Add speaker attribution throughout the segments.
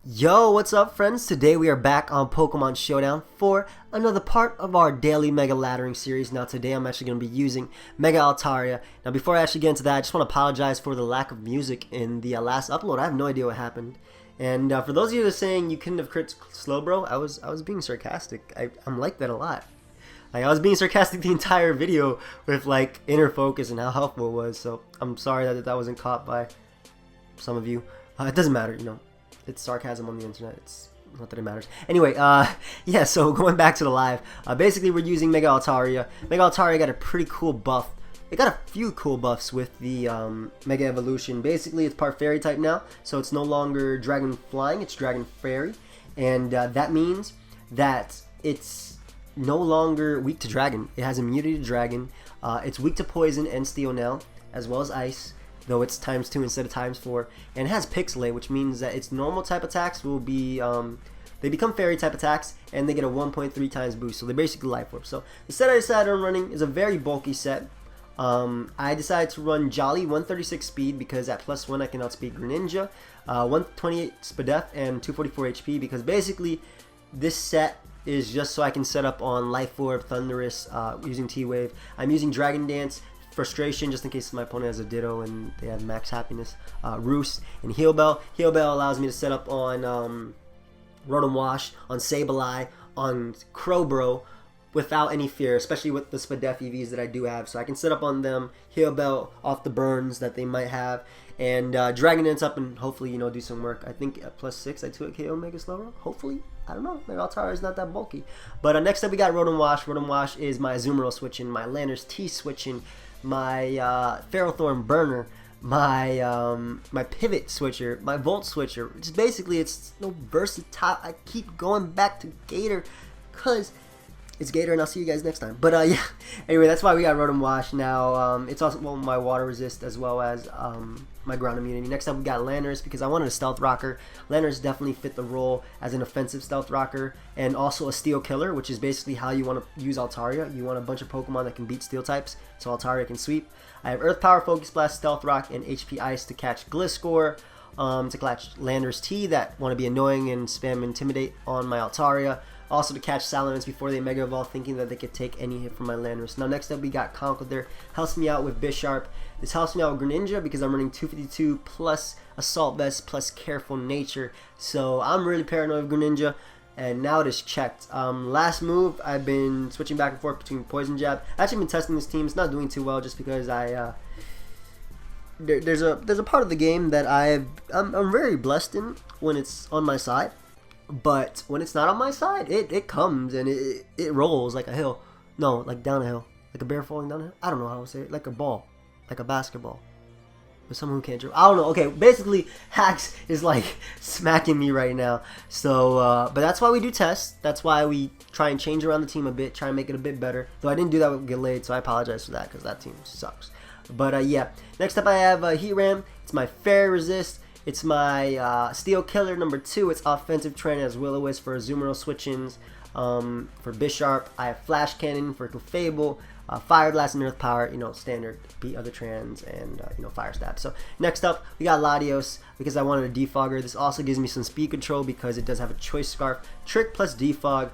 Speaker 1: Yo, what's up friends? Today we are back on Pokemon Showdown for another part of our daily Mega Laddering series. Now today I'm actually going to be using Mega Altaria. Now before I actually get into that, I just want to apologize for the lack of music in the last upload. I have no idea what happened. And for those of you that are saying you couldn't have crit Slowbro, I was being sarcastic. I'm like that a lot. Like, I was being sarcastic the entire video with like inner focus and how helpful it was. So I'm sorry that wasn't caught by some of you. It doesn't matter, you know. It's sarcasm on the internet. It's not that it matters. Anyway, yeah, so going back to the live. Basically, we're using Mega Altaria. Mega Altaria got a pretty cool buff. It got a few cool buffs with the Mega Evolution. Basically, it's part Fairy type now. So it's no longer Dragon Flying. It's Dragon Fairy. And that means that it's no longer weak to Dragon. It has immunity to Dragon. It's weak to Poison and Steel now, as well as Ice, though it's ×2 instead of ×4, and it has Pixelate, which means that its normal type attacks will be, they become Fairy type attacks, and they get a 1.3 times boost, so they're basically Life Orb. So the set I decided on running is a very bulky set. I decided to run Jolly 136 speed because at +1 I can outspeed Greninja, 128 Spadef, and 244 HP, because basically this set is just so I can set up on Life Orb, Thundurus, using T-Wave. I'm using Dragon Dance, Frustration, just in case my opponent has a Ditto and they have Max Happiness, Roost, and Heal Bell. Heal Bell allows me to set up on Rotom Wash, on Sableye, on Crowbro without any fear, especially with the Spadef EVs that I do have. So I can set up on them, Heal Bell off the burns that they might have, and Dragon Dance up and hopefully, you know, do some work. I think at +6 I 2 KO Mega Slowbro, hopefully. I don't know, Mega Altaria is not that bulky. But next up we got Rotom Wash. Rotom Wash is my Azumarill switching, my Landorus T switching, my Ferrothorn burner, my my pivot switcher, my Volt switcher. Just basically, it's no versatile. I keep going back to Gator because it's Gator, and I'll see you guys next time. But yeah, anyway, that's why we got Rotom Wash now. It's also my water resist as well as my ground immunity. Next up we got Landorus because I wanted a stealth rocker. Landorus definitely fit the role as an offensive stealth rocker and also a steel killer, which is basically how you want to use Altaria. You want a bunch of Pokemon that can beat steel types, so Altaria can sweep. I have Earth Power, Focus Blast, Stealth Rock, and HP Ice to catch Gliscor, to catch Landorus T that want to be annoying and spam Intimidate on my Altaria. Also to catch Salamence before they Mega Evolve, thinking that they could take any hit from my Landorus. Now next up we got Conkeldurr. Helps me out with Bisharp. This helps me out with Greninja because I'm running 252 plus Assault Vest plus Careful Nature. So I'm really paranoid of Greninja. And now it is checked. Last move, I've been switching back and forth between Poison Jab. I've actually been testing this team. It's not doing too well just because there's a part of the game that I'm very blessed in when it's on my side. But when it's not on my side, it comes and it rolls like a hill. No, like down a hill. Like a bear falling down a hill. I don't know how to say it. Like a ball. Like a basketball. With someone who can't dribble. I don't know. Okay, basically, Hacks is like smacking me right now. So, but that's why we do tests. That's why we try and change around the team a bit. Try and make it a bit better. Though I didn't do that with Gallade, so I apologize for that because that team sucks. But yeah, next up I have Heatram. It's my Fairy Resist. It's my Steel Killer #2. It's Offensive Trend as Will-O-Wisp for Azumarill switch-ins. For Bisharp, I have Flash Cannon for Clefable, Fire Blast and Earth Power, you know, standard, beat other trans, and, you know, Fire Stab. So, next up, we got Latios, because I wanted a Defogger. This also gives me some speed control, because it does have a Choice Scarf. Trick plus Defog.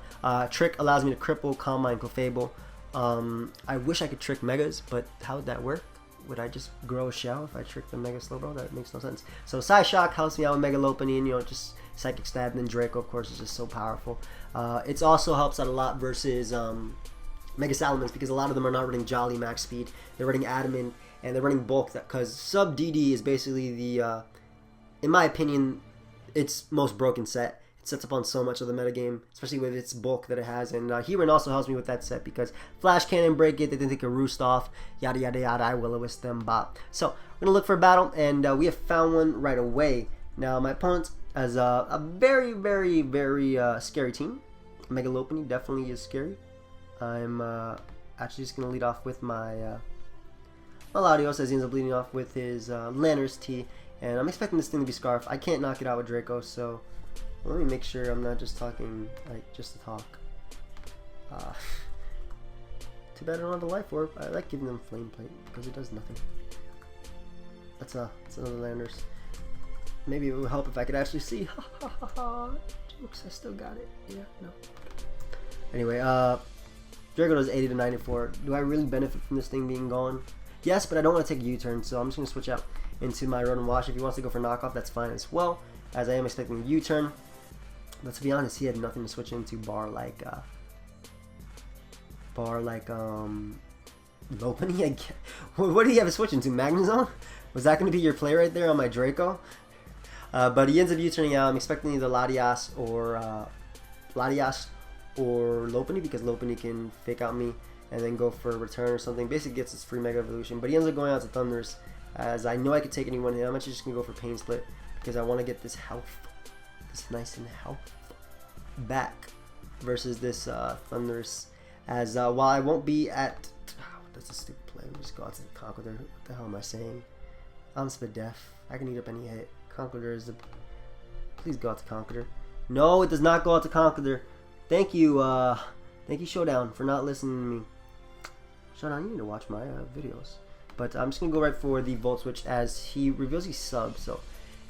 Speaker 1: Trick allows me to cripple, Calm Mind, Clefable. I wish I could trick Megas, but how would that work? Would I just grow a shell if I trick the Mega Slowbro? That makes no sense. So Psyshock helps me out with Mega Lopunny, and, you know, just Psychic Stab, and then Draco, of course, is just so powerful. It also helps out a lot versus Mega Salamence, because a lot of them are not running Jolly max speed. They're running Adamant, and they're running Bulk, because Sub DD is basically the, in my opinion, its most broken set. It sets up on so much of the metagame, especially with its bulk that it has. And Heron also helps me with that set because Flash Cannon break it, they think they can roost off, yada yada yada, I Will-O-Wisp them, bop. So we're going to look for a battle, and we have found one right away. Now my opponent has a very, very, very scary team. Mega Lopunny definitely is scary. I'm actually just going to lead off with my Latios as he ends up leading off with his Landorus T. And I'm expecting this thing to be Scarf. I can't knock it out with Draco, so let me make sure I'm not just talking, like, just to talk. Too bad I don't have the Life Orb. I like giving them Flame Plate because it does nothing. That's another Landorus. maybe it would help if I could actually see. Jokes, I still got it. Yeah, no. Anyway, Drago does 80 to 94. Do I really benefit from this thing being gone? Yes, but I don't want to take a U-turn, so I'm just going to switch out into my run and wash. If he wants to go for knockoff, that's fine as well, as I am expecting a U-turn. But to be honest, he had nothing to switch into bar like Lopunny. What did he have to switch into? Magnezone? Was that going to be your play right there on my Draco? But he ends up U-turning out. I'm expecting either Latias or Lopunny, because Lopunny can fake out me and then go for a return or something. Basically gets his free Mega Evolution. But he ends up going out to Thundurus, as I know I could take any one hit. I'm actually just going to go for Pain Split because I want to get this health, this nice and health back versus this Thundurus. As while I won't be at... that's a stupid play. Let me just go out to the Conqueror. What the hell am I saying? I'm spit def. I can eat up any hit. Conqueror is the... Please go out to Conqueror. No, it does not go out to Conqueror. Thank you, Showdown, for not listening to me. Showdown, you need to watch my videos. But I'm just going to go right for the Volt Switch, as he reveals he's sub. So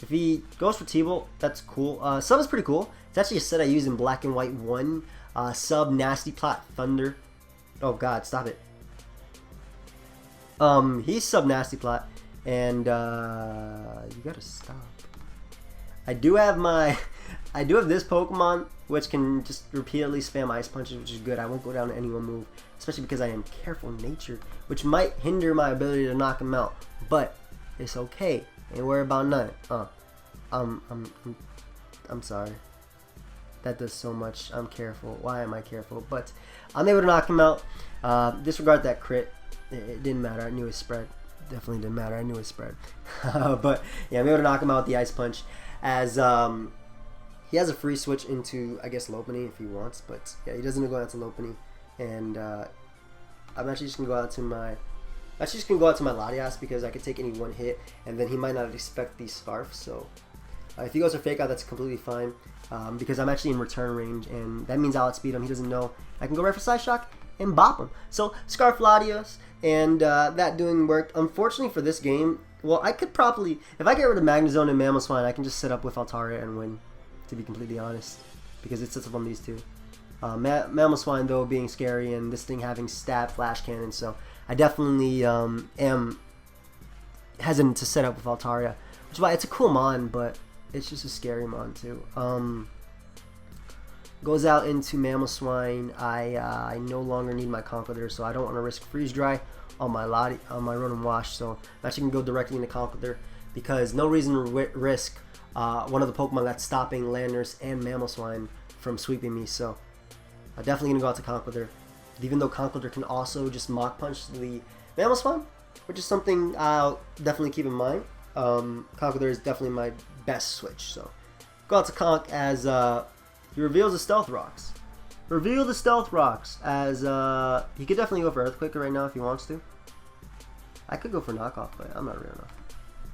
Speaker 1: if he goes for T-Bolt, that's cool. Sub is pretty cool. It's actually a set I use in Black and White 1. Sub, Nasty Plot, Thunder. Oh god, stop it. He's sub Nasty Plot, and you gotta stop. I do have this Pokemon which can just repeatedly spam Ice Punches, which is good. I won't go down to any one move, especially because I am careful natured, which might hinder my ability to knock him out. But it's okay. Ain't worry about nothing. I'm sorry. That does so much. I'm careful. Why am I careful? But I'm able to knock him out. Disregard that crit. It didn't matter. I knew his spread. Definitely didn't matter. I knew his spread. But yeah, I'm able to knock him out with the Ice Punch, as he has a free switch into, I guess, Lopunny if he wants. But yeah, he doesn't go out to Lopunny, and I'm actually just gonna go out to my Latias, because I could take any one hit, and then he might not expect the Scarf. So if he goes for Fake Out, that's completely fine, because I'm actually in return range, and that means I'll outspeed him. He doesn't know. I can go right for Side Shock and bop him. So Scarf Latios, and that doing worked. Unfortunately for this game, well, I could probably, if I get rid of Magnezone and Mamoswine, I can just set up with Altaria and win, to be completely honest, because it sits up on these two. Mamoswine, though, being scary, and this thing having stab Flash Cannon, so I definitely am hesitant to set up with Altaria, which is why it's a cool mon, but it's just a scary mon too. Goes out into Mamoswine. I no longer need my Conqueror, so I don't want to risk Freeze Dry on my Run and Wash, so I'm actually going to go directly into Conqueror, because no reason to risk one of the Pokemon that's stopping Landers and Mamoswine from sweeping me, so I'm definitely going to go out to Conqueror, even though Conqueror can also just Mach Punch the Mamoswine, which is something I'll definitely keep in mind. Conqueror is definitely my best switch, so go out to Conk, as he reveals the Stealth Rocks. Reveal the Stealth Rocks, as he could definitely go for Earthquake right now if he wants to. I could go for Knockoff, but I'm not real enough.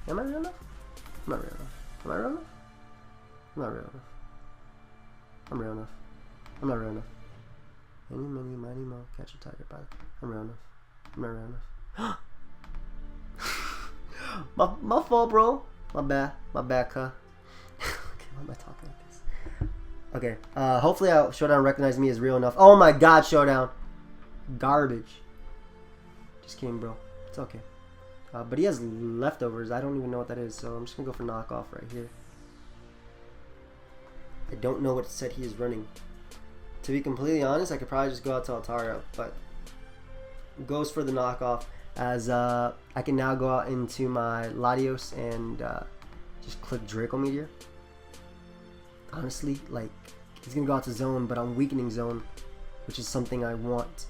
Speaker 1: Am I real enough? I'm not real enough. Am I real enough? I'm not real enough. I'm real enough. I'm not real enough. Any, many, mighty, mo, catch a tiger by. I'm real enough. I'm not real enough. my fault, bro. My bad, cuh. Okay, why am I talking like this? Okay, hopefully Showdown recognized me as real enough. Oh my god, Showdown. Garbage. Just kidding, bro. It's okay. But he has leftovers. I don't even know what that is, so I'm just going to go for Knockoff right here. I don't know what set he is running. To be completely honest, I could probably just go out to Altaria, but goes for the Knockoff, as I can now go out into my Latios and just click Draco Meteor. Honestly, like, he's going to go out to Zone, but I'm weakening Zone, which is something I want.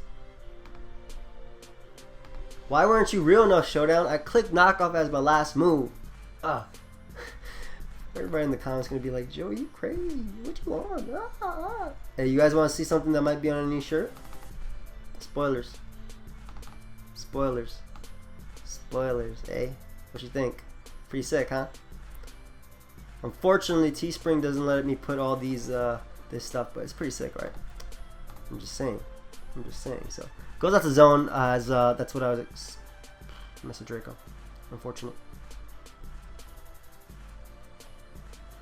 Speaker 1: Why weren't you real enough, Showdown? I clicked Knockoff as my last move. Everybody in the comments going to be like, Joe, you crazy. What you want? Hey, you guys want to see something that might be on a new shirt? Spoilers. Spoilers. Spoilers, eh? What you think? Pretty sick, huh? Unfortunately, Teespring doesn't let me put all these this stuff, but it's pretty sick, right? I'm just saying. So goes out to Zone, as that's what I was. Mr. Draco. Unfortunate.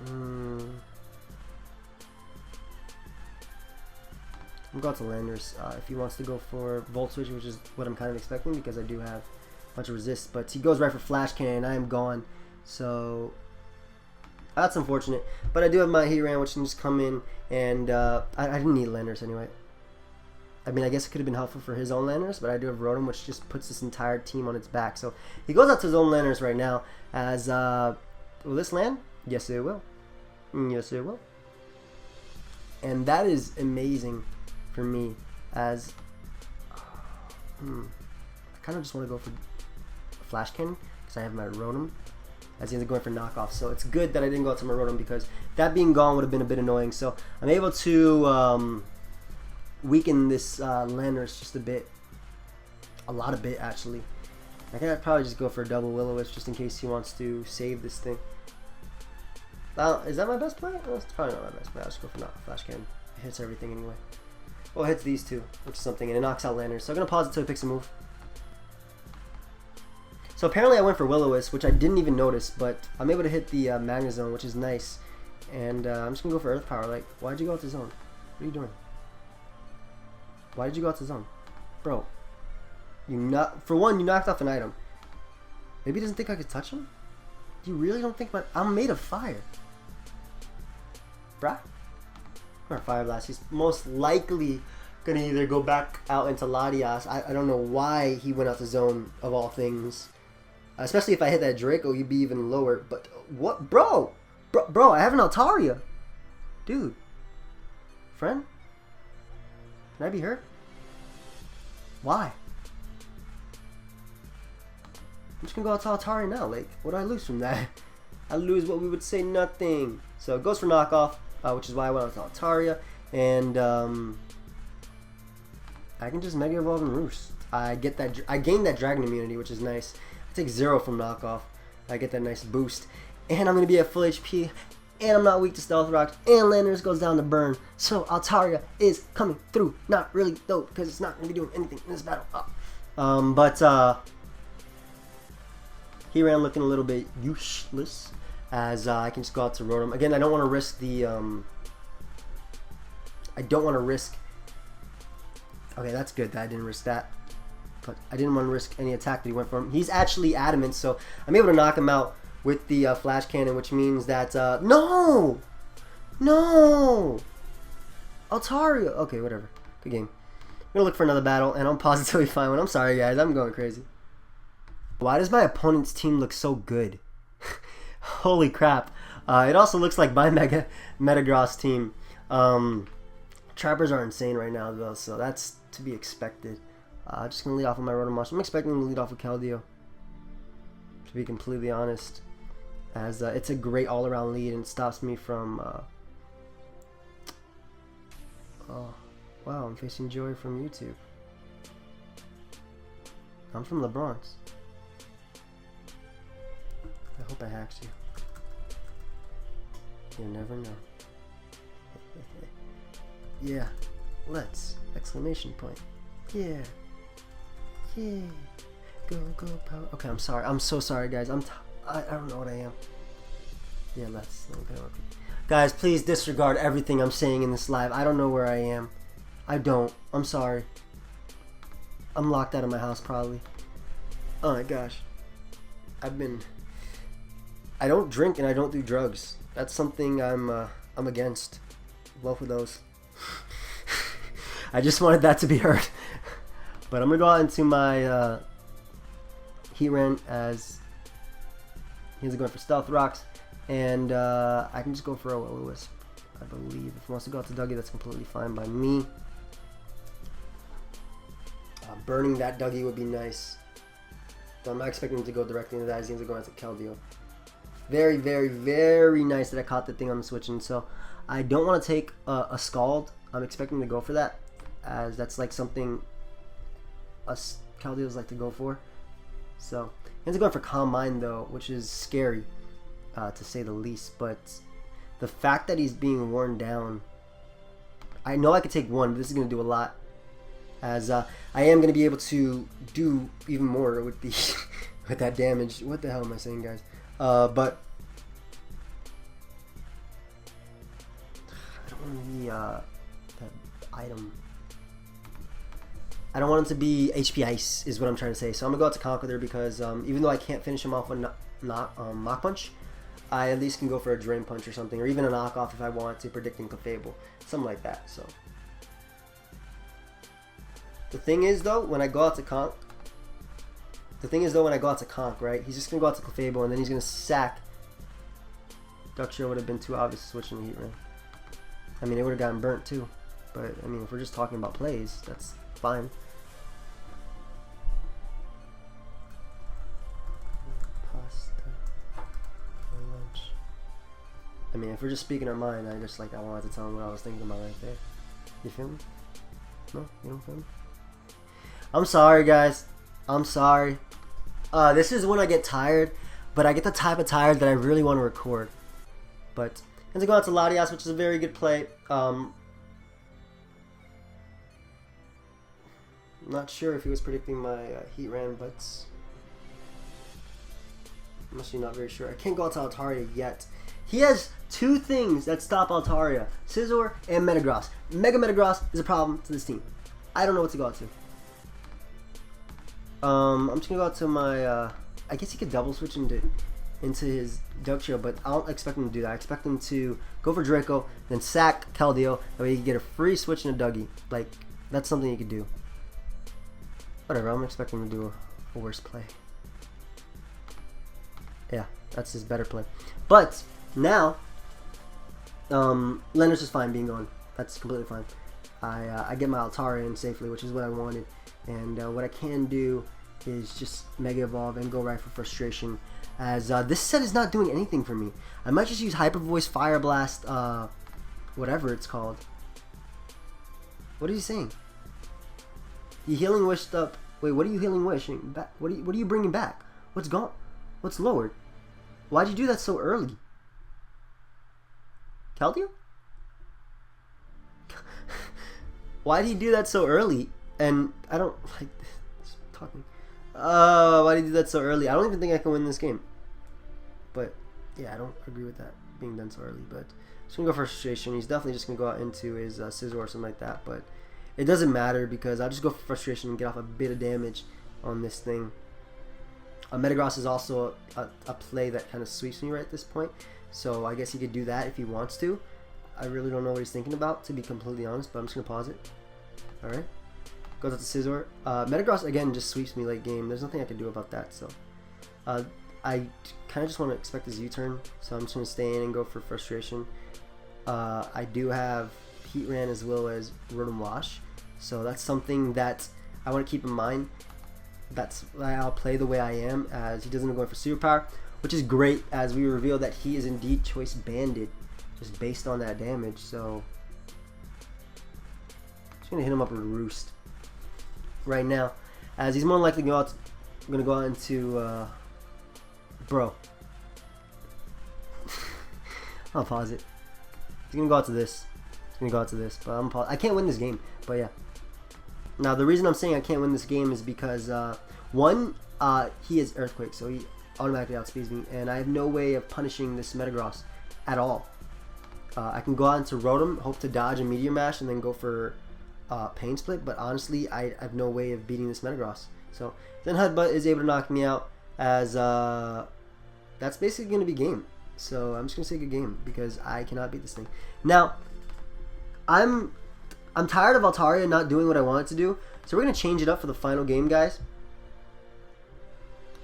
Speaker 1: I'm going to Landers if he wants to go for Volt Switch, which is what I'm kind of expecting because I do have a bunch of resist. But he goes right for Flash Cannon, and I am gone. So that's unfortunate. But I do have my Heatran, which can just come in, and I didn't need Landers anyway. I mean, I guess it could have been helpful for his own Landers, but I do have Rotom, which just puts this entire team on its back. So he goes out to his own Landers right now. As will this land? Yes, it will. Yes, it will. And that is amazing for me, as I kind of just want to go for Flash Cannon because I have my Rotom, as he's going for knockoff. So it's good that I didn't go out to my Rotom because that being gone would have been a bit annoying. So I'm able to weaken this Landers just a bit, a lot of bit actually. I think I'd probably just go for a double Will-O-Wisp just in case he wants to save this thing. Is that my best play? No, it's probably not my best play. I'll just go for Flash Cannon. It hits everything anyway. Well, it hits these two, which is something, and it knocks out Landers. So I'm going to pause it until he picks a move. So apparently I went for Will-O-Wisp, which I didn't even notice, but I'm able to hit the Magnezone, which is nice. And I'm just going to go for Earth Power. Like, why'd you go out to zone? What are you doing? Why did you go out to zone? Bro, for one, you knocked off an item. Maybe he doesn't think I could touch him? You really don't think I'm made of fire? Bruh? Or Fire Blast. He's most likely gonna either go back out into Latias. I don't know why he went out to zone of all things. Especially if I hit that Draco, you'd be even lower. But what, bro? Bro, I have an Altaria. Dude. Friend? Can I be hurt? Why? I'm just gonna go out to Altaria now. Like, what do I lose from that? I lose what we would say nothing. So it goes for knockoff, which is why I went out to Altaria. And I can just Mega Evolve and Roost. I gain that Dragon immunity, which is nice. I take 0 from knockoff. I get that nice boost. And I'm gonna be at full HP. And I'm not weak to Stealth Rocks. And Landers goes down to burn. So Altaria is coming through. Not really though, because it's not gonna be doing anything in this battle. Heatran looking a little bit useless, as I can just go out to Rotom. Again, I don't want to risk the okay, that's good that I didn't risk that. But I didn't want to risk any attack that he went for him. He's actually adamant, so I'm able to knock him out with the Flash Cannon, which means that no, Altaria. Okay, whatever. Good game. I'm gonna look for another battle, and I'll pause until we find one. I'm sorry, guys. I'm going crazy. Why does my opponent's team look so good? Holy crap! It also looks like my Metagross team. Trappers are insane right now, though, so that's to be expected. Just gonna lead off with my Rotom. I'm expecting to lead off with Keldeo, to be completely honest, as it's a great all-around lead and stops me from. Oh, wow! I'm facing Joey from YouTube. I'm from the Bronx. I hope I hacks you. You never know. Yeah, let's! Exclamation point. Yeah. Yeah. Go power. Okay, I'm sorry. I'm so sorry, guys. I don't know what I am. Yeah, let's. Okay. Guys, please disregard everything I'm saying in this live. I don't know where I am. I don't. I'm sorry. I'm locked out of my house probably. Oh my gosh. I don't drink and I don't do drugs. That's something I'm against. Both of those. I just wanted that to be heard. But I'm gonna go out into my Heatran, as he's going for Stealth Rocks, and I can just go for a Will-O-Wisp, I believe. If he wants to go out to Dougie, that's completely fine by me. Burning that Dougie would be nice. So I'm not expecting him to go directly into that. He's going to go into Keldeo. Very, very, very nice that I caught the thing on the switch. And so I don't want to take a Scald. I'm expecting to go for that, as that's like something us Keldeos like to go for. So he ends up going for Calm Mind though, which is scary to say the least. But the fact that he's being worn down, I know I could take one, but this is going to do a lot, as I am going to be able to do even more with the with that damage. What the hell am I saying, guys? But that item. I don't want him to be HP Ice, is what I'm trying to say. So I'm gonna go out to Conqueror because even though I can't finish him off with Mach Punch, I at least can go for a Drain Punch or something, or even a knockoff if I want to, predicting Clefable, something like that. So the thing is though, when I go out to Conk, right, he's just gonna go out to Clefable and then he's gonna sack. Duck Shield would have been too obvious switching the Heat Ray. I mean, it would have gotten burnt too, but I mean, if we're just talking about plays, that's fine. I mean, if we're just speaking our mind, I wanted to tell him what I was thinking about right there. You feel me? No? You don't feel me? I'm sorry, guys. I'm sorry. This is when I get tired, but I get the type of tired that I really want to record. But, and to go out to Latias, which is a very good play. I'm not sure if he was predicting my Heat Ran, but I'm actually not very sure. I can't go out to Altaria yet. He has two things that stop Altaria: Scizor and Metagross. Mega Metagross is a problem to this team. I don't know what to go out to. I'm just gonna go out to my. I guess he could double switch into his Duck Shield, but I don't expect him to do that. I expect him to go for Draco, then sack Keldeo. That way he can get a free switch into Dougie. Like, that's something he could do. Whatever. I'm expecting him to do a worse play. Yeah, that's his better play. But now, Leonard's is fine being gone. That's completely fine. I get my Altaria in safely, which is what I wanted. And what I can do is just Mega Evolve and go right for Frustration, as this set is not doing anything for me. I might just use Hyper Voice, Fire Blast, whatever it's called. What are you saying? You healing wished up. Wait, what are you healing wishing back? What are you bringing back? What's gone? What's lowered? Why'd you do that so early? Keldeo? Why did he do that so early? And I don't like this talking. Why did he do that so early? I don't even think I can win this game. But yeah, I don't agree with that being done so early. But I'm just gonna go for Frustration. He's definitely just gonna go out into his Scizor or something like that. But it doesn't matter because I'll just go for Frustration and get off a bit of damage on this thing. Metagross is also a play that kind of sweeps me right at this point. So I guess he could do that if he wants to. I really don't know what he's thinking about, to be completely honest, but I'm just going to pause it. Alright. Goes out to Scizor. Metagross, again, just sweeps me late game. There's nothing I can do about that. So I kind of just want to expect his U-turn. So I'm just going to stay in and go for Frustration. I do have Heat Ran as well as Rotom Wash. So that's something that I want to keep in mind. That's why I'll play the way I am, as he doesn't go for Superpower, which is great, as we reveal that he is indeed Choice Banded, just based on that damage. So just gonna hit him up with Roost right now, as he's more likely going to go out into bro. I'll pause it. He's gonna go out to this. He's gonna go out to this, but I can't win this game. But yeah. Now, the reason I'm saying I can't win this game is because, one, he is Earthquake, so he automatically outspeeds me, and I have no way of punishing this Metagross at all. I can go out into Rotom, hope to dodge a Meteor Mash, and then go for Pain Split, but honestly, I have no way of beating this Metagross. So, then Headbutt is able to knock me out, as that's basically going to be game. So, I'm just going to say good game, because I cannot beat this thing. Now, I'm tired of Altaria not doing what I want it to do, so we're going to change it up for the final game, guys.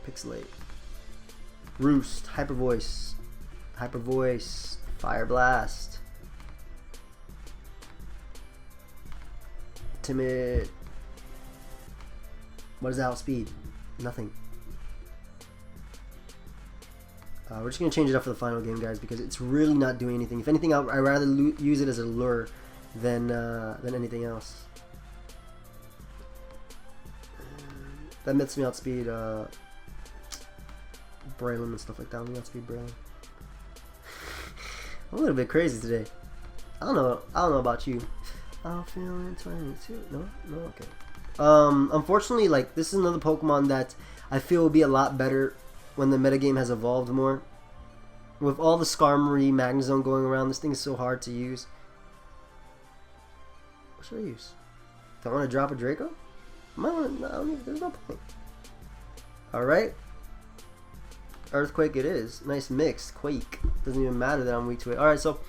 Speaker 1: Pixelate. Roost. Hyper Voice. Hyper Voice. Fire Blast. Timid. What is outspeed? Nothing. We're just going to change it up for the final game, guys, because it's really not doing anything. If anything, I'd rather use it as a lure than anything else. That lets me outspeed Braylon and stuff like that. Let me outspeed Braylon. I'm a little bit crazy today. I don't know about you. I'm feeling 22. No, okay. Unfortunately, like, this is another Pokemon that I feel will be a lot better when the metagame has evolved more. With all the Skarmory, Magnezone going around, this thing is so hard to use. What should I use? Do I want to drop a Draco? No, there's no point. Alright. Earthquake it is. Nice mix. Quake. Doesn't even matter that I'm weak to it. Alright, so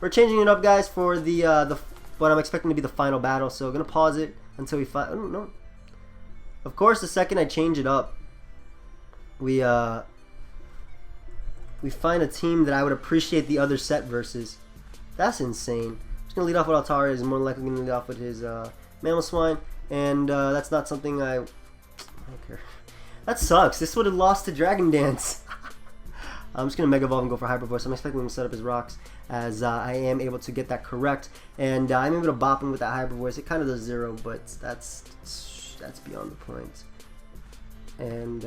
Speaker 1: we're changing it up, guys, for the what I'm expecting to be the final battle. So I'm gonna pause it until we find. Oh no. Of course, the second I change it up, we find a team that I would appreciate the other set versus. That's insane. I'm just gonna lead off with Altaria. Is more than likely gonna lead off with his Mammal Swine, and that's not something I don't care. That sucks. This would have lost to Dragon Dance. I'm just going to Mega Evolve and go for Hyper Voice. I'm expecting him to set up his rocks, as I am able to get that correct. And I'm able to bop him with that Hyper Voice. It kind of does 0, but that's beyond the point. And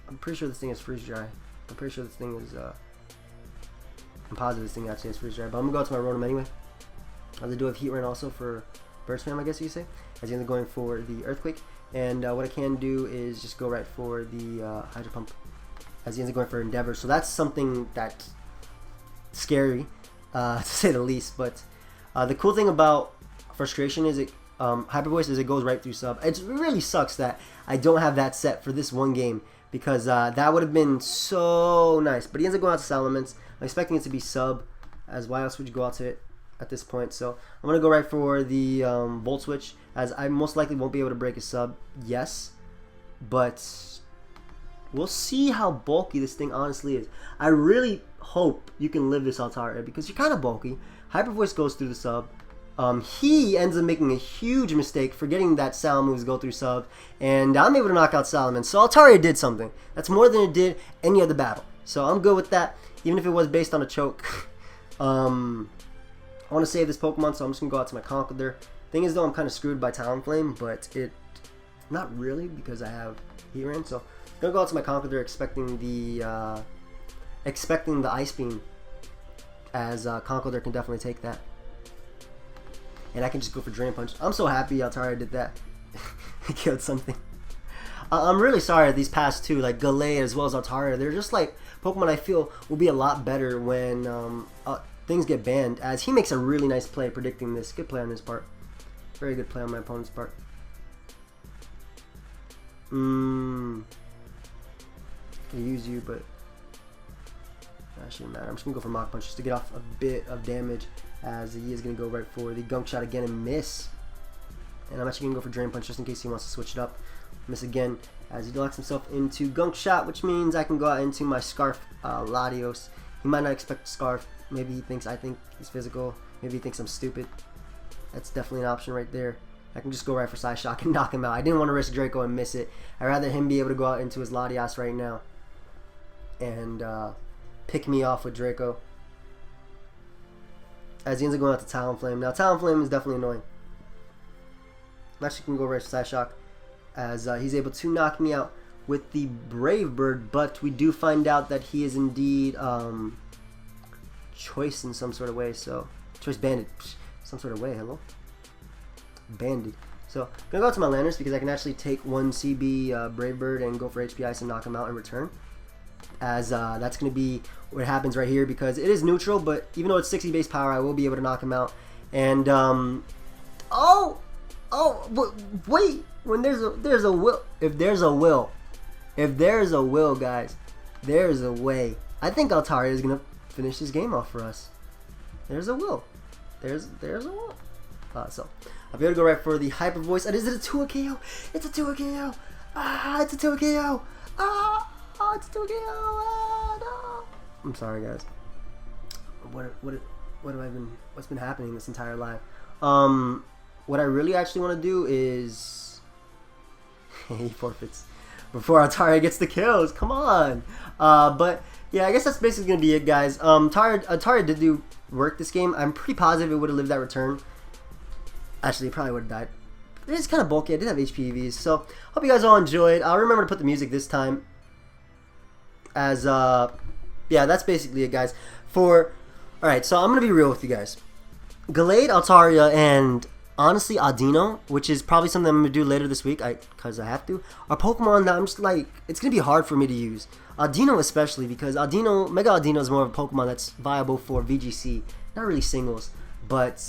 Speaker 1: I'm pretty sure this thing is Freeze Dry. I'm pretty sure this thing is... I'm positive this thing actually has Freeze Dry. But I'm going to go out to my Rotom anyway. As I do have Heat Rain also for Burst Spam, I guess you could say. As you're going for the Earthquake. And what I can do is just go right for the Hydro Pump. As he ends up going for Endeavor. So that's something that's scary, to say the least. But the cool thing about Frustration is it Hyper Voice is it goes right through sub. It really sucks that I don't have that set for this one game, because that would have been so nice. But he ends up going out to Salamence. I'm expecting it to be sub, as why else would you go out to it at this point? So I'm going to go right for the Volt Switch, as I most likely won't be able to break a sub, yes, but we'll see how bulky this thing honestly is. I really hope you can live this Altaria, because you're kind of bulky. Hyper Voice goes through the sub. He ends up making a huge mistake, forgetting that Sal moves go through sub, and I'm able to knock out Salamence. So Altaria did something. That's more than it did any other battle. So I'm good with that, even if it was based on a choke. I want to save this Pokemon, so I'm just going to go out to my Conkeldurr. Thing is, though, I'm kind of screwed by Talonflame, but not really, because I have Heat Rain. So I'm going to go out to my Conkeldurr expecting the Ice Beam, as Conkeldurr can definitely take that. And I can just go for Drain Punch. I'm so happy Altaria did that. He killed something. I'm really sorry these past two, like Gallade as well as Altaria, they're just like Pokemon I feel will be a lot better when things get banned, as he makes a really nice play predicting this. Good play on his part. Very good play on my opponent's part. I use you, but that shouldn't matter. I'm just going to go for Mach Punch just to get off a bit of damage, as he is going to go right for the Gunk Shot again and miss. And I'm actually going to go for Drain Punch just in case he wants to switch it up. Miss again, as he locks himself into Gunk Shot, which means I can go out into my Scarf Latios. He might not expect Scarf. Maybe he thinks I think he's physical. Maybe he thinks I'm stupid. That's definitely an option right there. I can just go right for Psy Shock and knock him out. I didn't want to risk Draco and miss it. I'd rather him be able to go out into his Latias right now and pick me off with Draco, as he ends up going out to Talonflame. Now Talonflame is definitely annoying. I'm actually going to go right for Psy Shock, as he's able to knock me out with the Brave Bird, but we do find out that he is indeed choice in some sort of way. So choice banded, some sort of way. Hello, banded. So I'm gonna go out to my Landers, because I can actually take one CB Brave Bird and go for HP Ice and knock him out in return, as that's gonna be what happens right here, because it is neutral, but even though it's 60 base power, I will be able to knock him out. And wait, when there's a will, if there's a will, guys, there's a way. I think Altaria is gonna finish this game off for us. There's a will. There's a will. So I'll be able to go right for the Hyper Voice. And is it a 2 KO? It's a 2 KO. It's a 2 KO. It's a 2 KO. No. I'm sorry, guys. What's been happening this entire live? What I really actually want to do is he forfeits before Altaria gets the kills. Come on. But yeah, I guess that's basically gonna be it, guys. Altaria did do work this game. I'm pretty positive it would have lived that return. Actually, it probably would have died. It's kind of bulky. I did have HPVs, so hope you guys all enjoyed. I'll remember to put the music this time. As yeah, that's basically it, guys. Alright, so I'm gonna be real with you guys. Gallade, Altaria, and honestly, Audino, which is probably something I'm going to do later this week, because I have to, are Pokemon that I'm just like, it's going to be hard for me to use. Audino especially, because Mega Audino is more of a Pokemon that's viable for VGC, not really singles, but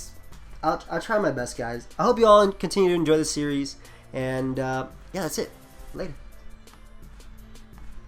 Speaker 1: I'll try my best, guys. I hope you all continue to enjoy the series, and yeah, that's it. Later.